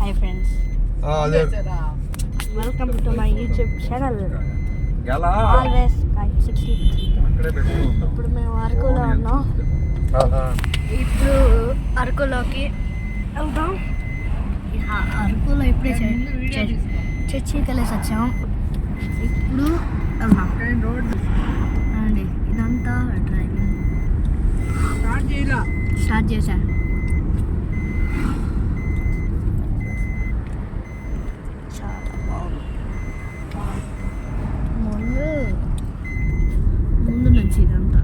Hi friends, welcome to my YouTube channel always kite 63. ఇప్పుడు మేము అరకులో ఉన్నాం. ఇప్పుడు అరకులోకి వెళ్తాం. అరకులో ఇప్పుడే చర్చికి వెళ్ళేసి వచ్చాం. ఇప్పుడు వెళ్దాం అండి. ఇదంతా డ్రైవింగ్ స్టార్ట్ చేశా. ముందు నుంచి ఇదంతా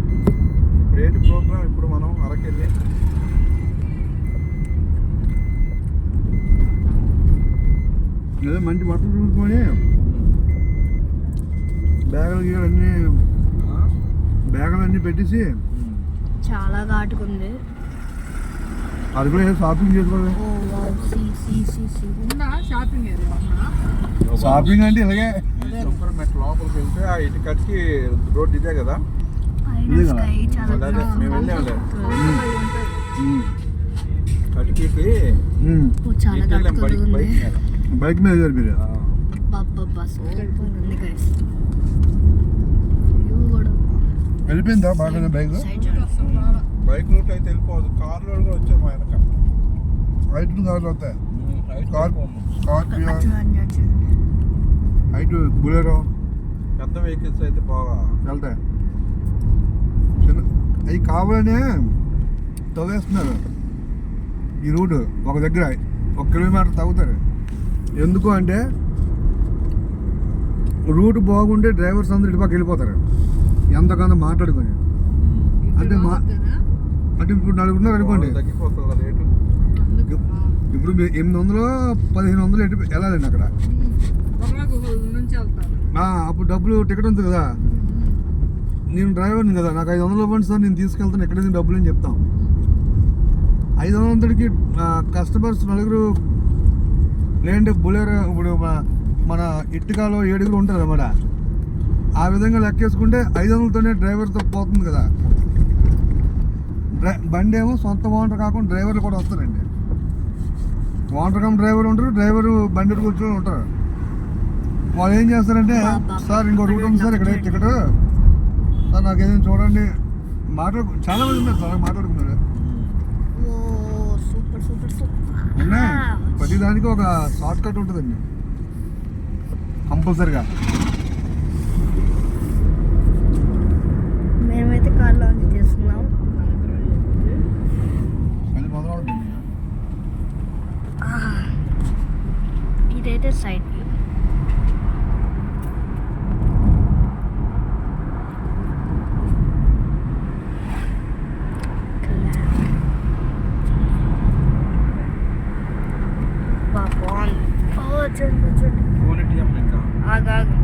ఏంటి ప్రోగ్రామ్. ఇప్పుడు మనం అరకెళ్ళి ఏదో మంచి బట్టలు చూసుకొని బ్యాగులు అన్నీ పెట్టేసి చాలా ఘాటుకుంది. అది కూడా ఏదో షాపింగ్ చేసుకోవాలి. షాపింగ్ అంటే ఇలాగే మెట్ లోపలికి వెళ్తే ఆ ఇటు కట్టికి రోడ్ ఇదే కదా. మేము వెళ్ళాము కటికి బైక్ మీద మీరు వెళ్ళిపోయిందా బాగా బైక్ రూట్ అయితే వెళ్ళిపోదు. కార్లో కూడా వచ్చాము. మా వెనక హైట్ కార్లు వస్తాయి. హైట్ బులెరో పెద్ద వెహికల్స్ అయితే బాగా వెళ్తాయి. చిన్న అవి కావాలనే తవ్వేస్తున్నారు ఈ రూట్. ఒక దగ్గర 1 కిలోమీటర్ తవ్వుతారు. ఎందుకు అంటే రూట్ బాగుంటే డ్రైవర్స్ అందరూ ఇటుపక్క వెళ్ళిపోతారు ఎంతకంత మాట్లాడుకొని. అంటే అంటే ఇప్పుడు 4 ఉన్నారు అనుకోండి, ఇప్పుడు 800-1500 ఎటు వెళ్ళాలండి అక్కడ. అప్పుడు డబ్బులు టికెట్ ఉంది కదా. నేను డ్రైవర్ని కదా, నాకు 500 ఇవ్వండి సార్, నేను తీసుకెళ్తాను, ఎక్కడైనా డబ్బులు అని చెప్తాం. 500కి కస్టమర్స్ 4 లేదంటే బులెరో. ఇప్పుడు మన ఇటుకలో 7 ఉంటారు అన్నమాట. ఆ విధంగా లెక్కేసుకుంటే 500తోనే డ్రైవర్తో పోతుంది కదా. బండి ఏమో సొంత ఓనర్ కాకుండా డ్రైవర్లు కూడా వస్తారండి. ఓనర్ కమ్ డ్రైవర్ ఉంటారు, డ్రైవరు బండి కూర్చొని ఉంటారు. వాళ్ళు ఏం చేస్తారంటే, సార్ ఇంకో రూట్ ఉంది సార్, ఇక్కడ టికెట్ సార్ నాకు ఏదైనా చూడండి. చాలా మంది ఉన్నారు సార్ మాట్లాడుకున్నారు. ఉన్నాయి, ప్రతిదానికి ఒక షార్ట్ కట్ ఉంటుందండి కంపల్సరిగా. మేమైతే కార్లో చేస్తున్నాం. ఇదైతే సైడ్ వ్యూ. బాగుంది. చూడండి ఆగాగు.